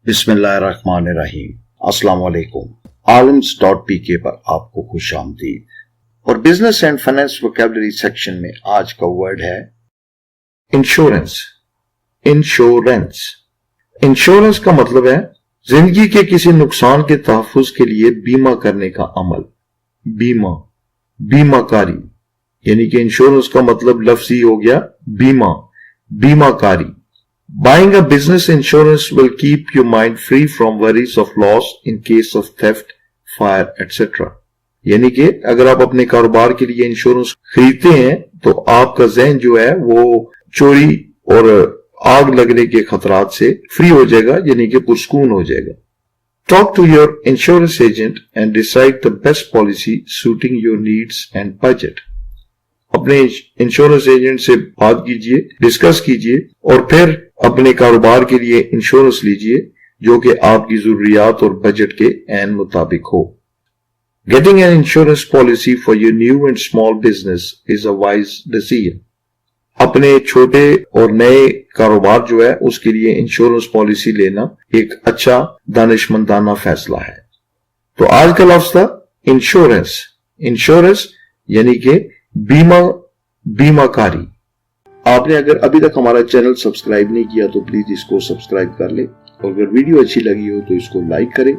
बिस्मिल्लाहिर्रहमानिर्रहीम। अस्सलाम वालेकुम। आलम्स.pk पर आपको खुश आमदीद। और business and finance vocabulary section में आज का वर्ड है इंश्योरेंस। इंश्योरेंस इंश्योरेंस का मतलब है जिंदगी के किसी नुकसान के तहफ्फुज के लिए बीमा करने का अमल। बीमा, बीमाकारी, यानी कि इंश्योरेंस का मतलब लफ्जी हो गया बीमा, बीमाकारी। Buying a business insurance will keep your mind free from worries of loss in case of theft, fire, etc. यानी कि अगर आप अपने कारोबार के लिए इंश्योरेंस खरीदते हैं तो आपका ज़हन जो है वो चोरी और आग लगने के खतरात से फ्री हो जाएगा, यानी कि पुरसकून हो जाएगा। Talk to your insurance agent and decide the best policy suiting your needs and budget. अपने इंश्योरेंस एजेंट से बात कीजिए, डिस्कस कीजिए और फिर अपने कारोबार के लिए इंश्योरेंस लीजिए जो कि आपकी जरूरियात और बजट के ऐन मुताबिक हो। Getting an insurance policy for your new and small business is a wise decision. अपने छोटे और नए कारोबार जो है उसके लिए इंश्योरेंस पॉलिसी लेना एक अच्छा दानिशमंदाना फैसला है। तो आज का लफ्ज था इंश्योरेंस। इंश्योरेंस यानी कि बीमा, बीमाकारी। आपने अगर अभी तक हमारा चैनल सब्सक्राइब नहीं किया तो प्लीज इसको सब्सक्राइब कर ले और अगर वीडियो अच्छी लगी हो तो इसको लाइक करें।